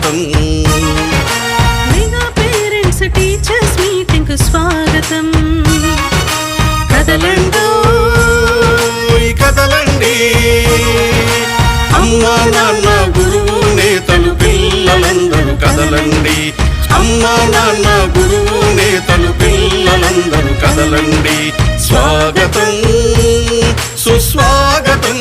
స్వాగతం. Mega parents teachers meeting కు స్వాగతం. కదలండి కదలండి, అమ్మా నాన్న గురువు నేతలు పిల్లలందరూ కదలండి. అమ్మా నాన్న గురువు నేతలు పిల్లలందరూ కదలండి. స్వాగతం సుస్వాగతం.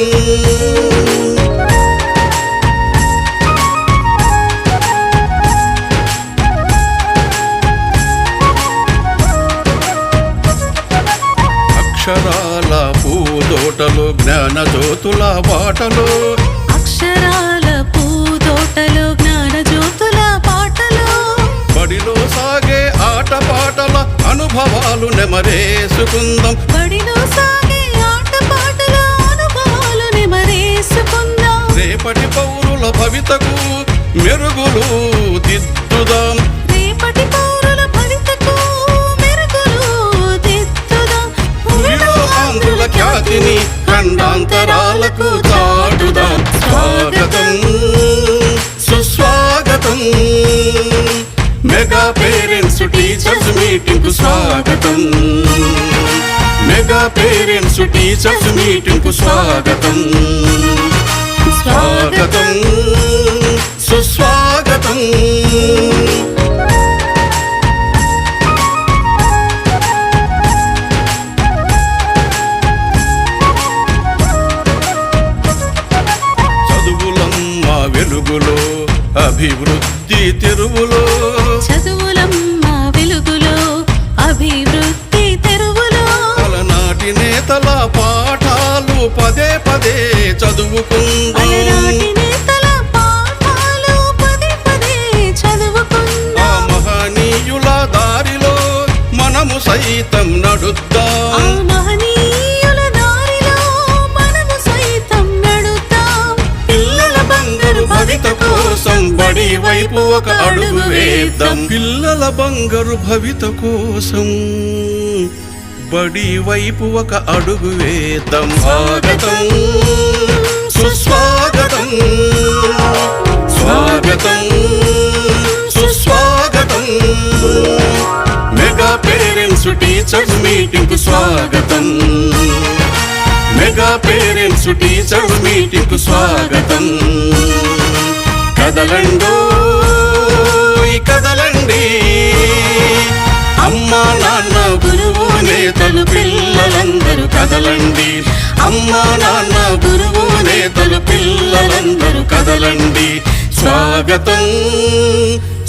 అక్షరాల పూదోటలో జ్ఞాన జ్యోతుల బాటలో, అక్షరాల పూదోటలో జ్ఞాన జ్యోతుల పాటలో, బడిలో సాగే ఆట పాటల అనుభవాలు నెమరేసుకుందాం. బడిలో సాగే ఆట పాటల అనుభవాలు నెమరేసుకుందాం. రేపటి పౌరుల భవితకు మెరుగులు దిద్దుదాం. రేపటి పౌరుల భవితకు మెరుగులు దిద్దుదాం. భూమిలో ఆంధ్రుల ఖ్యాతిని ఖండాంతరాలకు చాటుదాం. స్వాగతం సుస్వాగతం. మెగా పేరెంట్స్ టీచర్స్ మీటింగ్ కు స్వాగతం. మెగా పేరెంట్స్ టీచర్స్ మీటింగ్ కు స్వాగతం. స్వాగతం సుస్వాగతం. చదువులమ్మ వెలుగులో అభివృద్ధి తెరువులో, చదువులమ్మ వెలుగులో అభివృద్ధి తెరువులో, అలనాటి నేతల పాఠాలు పదే పదే చదువుకుందాం. అలనాటి నేతల పాఠాలు పదే పదే చదువుకుందాం. ఆ మహనీయుల దారిలో మనము సైతం నడుద్దాం. ఆ మహనీయుల దారిలో మనము సైతం నడుద్దాం. పిల్లల బంగారు భవిత కోసం బడి వైపు ఒక అడుగు వేద్దాం. పిల్లల బంగారు భవిత కోసం బడి వైపు ఒక అడుగు వేద్దాం. స్వాగతం సుస్వాగతం. స్వాగతం సుస్వాగతం. మెగా పేరెంట్స్ టీచర్స్ మీటింగ్ కు స్వాగతం. మెగా పేరెంట్స్ టీచర్స్ మీటింగ్ కు స్వాగతం. కదలండో కదలండి, అమ్మా నాన్న గురువు నేతలు పిల్లలందరూ కదలండి. అమ్మా నాన్న గురువు నేతలు పిల్లలందరూ కదలండి. స్వాగతం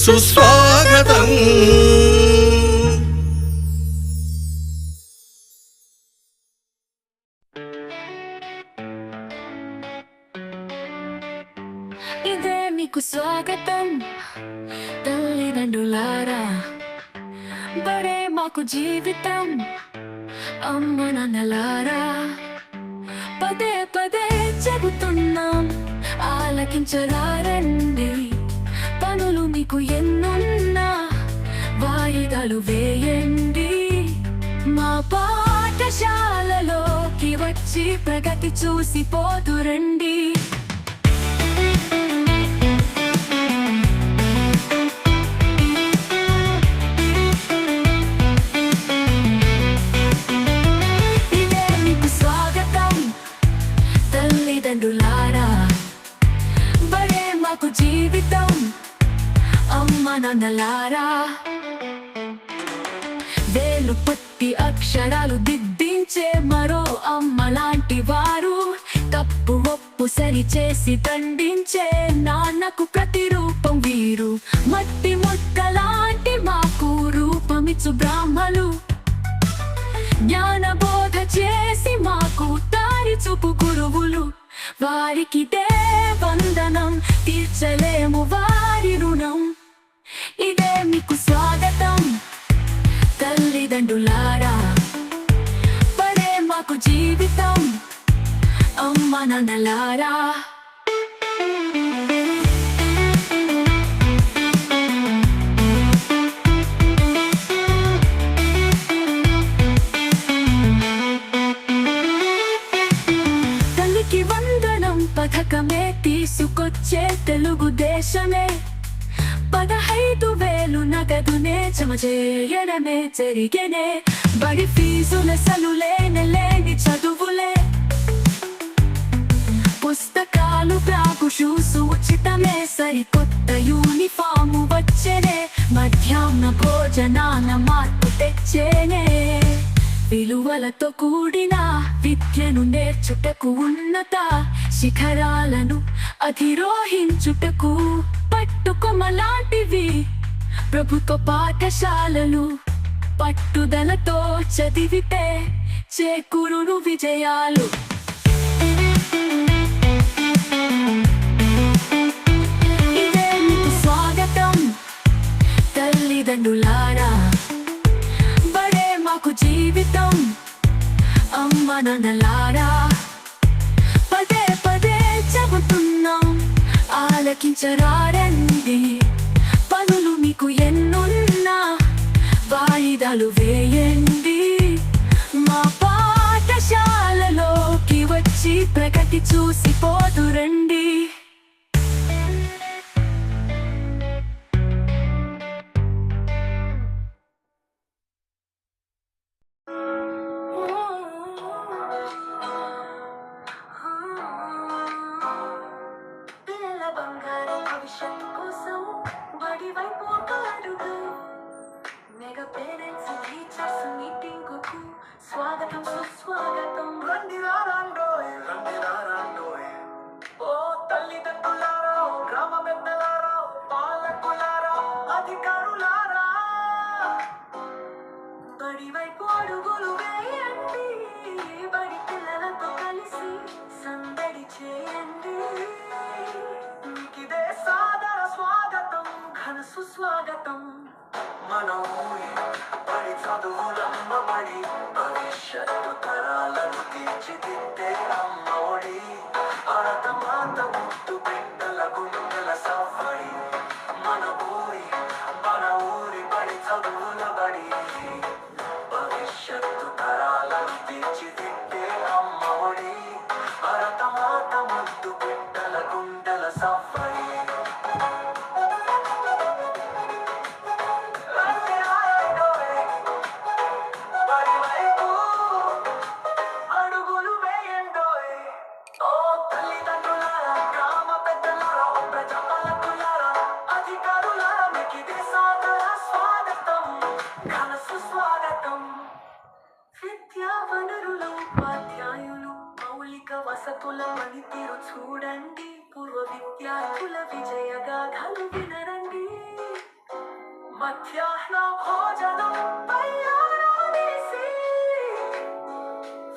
సుస్వాగతం. ఇదే మీకు స్వాగతం తల్లిదండ్రులారా. బడే మాకు జీవితం అమ్మ నాన్నలారా. పదే పదే చెబుతున్నాం ఆలకించరారండి. పనులు మీకు ఎన్నున్నా వాయిదాలు వేయండి. మా పాఠశాలలోకి వచ్చి ప్రగతి చూసి పోతురండి. తల్లిదండ్రులారా, బడే మాకు జీవితం అమ్మ నాన్నలారా. వేలు పట్టి అక్షరాలు దిద్దించే మరో అమ్మ లాంటి వారు. తప్పు ఒప్పు సరి చేసి దండించే నాన్నకు ప్రతిరూపం వీరు. మట్టి ముక్క లాంటి మాకు రూపమిచ్చు బ్రాహ్మలు. జ్ఞానబోధ చేసి మాకు దారి చూపు గురువులు. వారికి దే వందనం, తీర్చలేము వారి రుణం. ఇదే మీకు స్వాగతం తల్లిదండ్రులారా. పడే మాకు జీవితం అమ్మ నాన్నలారా. పథకమే తీసుకొచ్చే తెలుగుదేశమే. 5,000 నగదునే జమ చేయడమే జరిగేనే బడి ఫీజుల సలులేని చదువులే పుస్తకాలు బ్యాగు షూస్ ఉచితమే సరికొత్త యూనిఫాము వచ్చేనే మధ్యాహ్న భోజనాన మార్పు తెచ్చేనే విలువలతో కూడిన విద్యను నేర్చుటకు ఉన్నత శిఖరాలను అధిరోహించుటకు పట్టుకొమ్మలాంటివి ప్రభుత్వ పాఠశాలలు పట్టుదలతో చదివితే చేకూరును విజయాలు ఇదే మీకు స్వాగతం తల్లిదండ్రులారా బడే మాకు జీవితం అమ్మ నాన్నలారా పదే పదే చెబుతున్నాం ఆలకించరారండి పనులు మీకు ఎన్నున్నా వాయిదాలు వేయండి మా పాఠశాలలోకి వచ్చి ప్రగతి చూసి పోదురండి పిల్లల బంగారు భవిష్యత్తు కోసం బడి వైపు ఒక అడుగు మెగా పేరెంట్స్ టీచర్స్ మీటింగ్ కు స్వాగతం సుస్వాగతం రండి రారండోయ్ ఓ తల్లిదండ్రులారా ఓ గ్రామ పెద్దలారా ఓ పాలకులారా అధికారులారా బడి వైపు అడుగులు వేయండి బడి పిల్లలతో కలిసి సందడి చేయండి మీకిదే సాదర స్వాగతం ఘన సుస్వాగతం మన ఊరి బడి చదువులమ్మ బడి భవిష్యత్తు తరాలను తీర్చిదిద్దే అమ్మ ఒడి భారత మాత ముద్దు బిడ్డల గుండెల సవ్వడి మన ఊరి బడి చదువుల బడి భవిష్యత్తు తరాలను తీర్చిదిద్దే అమ్మ ఒడి భారత మాత ముద్దు బిడ్డల గుండెల సవ్వడి రండి రారండోయ్ బడి వైపు అడుగులు వేయండోయ్ ఓ తల్లిదండ్రులారా గ్రామ పెద్దలారా ఓ ప్రజాపాలకులారా అధికారులారా మీకిదే సాదర స్వాగతం ఘన సుస్వాగతం విద్యా వనరులు ఉపాధ్యాయులు మౌలిక వసతుల పనితీరు చూడండి పూర్వ విద్యార్థుల విజయగాథలు వినరండి మధ్యాహ్న భోజనం తయారాసి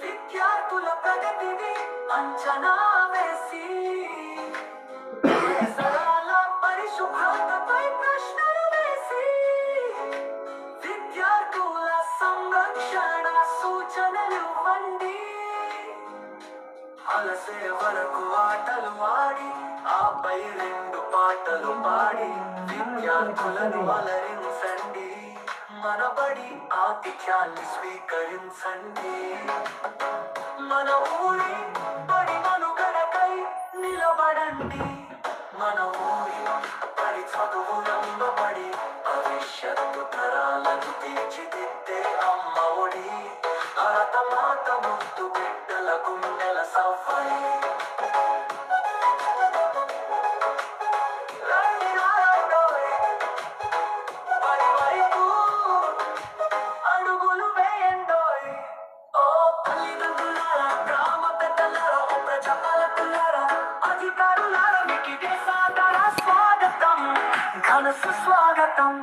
విద్యార్థుల ప్రగతిని అంచనా వేసి పరిసరాల పరిశుభ్రతపై ప్రశ్నలు వేసి విద్యార్థుల సంరక్షణ సూచనలు ఇవ్వండి అలసే వరకు ఆటలు ఆడి ఆపై 2 పాటలు పాడి విద్యార్థులను అలరించండి మన బడి ఆతిథ్యాన్ని స్వీకరించండి మన ఊరి బడి మనుగడకై నిలబడండి మన ఊరి బడి చదువులంబ బడి భవిష్యత్తు తరాలను తీర్చిదిద్దే అమ్మ ఒడి భారత మాత ముద్దు బిడ్డల గుండెల సవ్వడి రండి రారండోయ్ బడి వైపు అడుగులు వేయండోయ్ ఓ తల్లిదండ్రులారా గ్రామ పెద్దలారా ఓ ప్రజాపాలకులారా అధికారులారా మీకిదే సాదర స్వాగతం ఘన సుస్వాగతం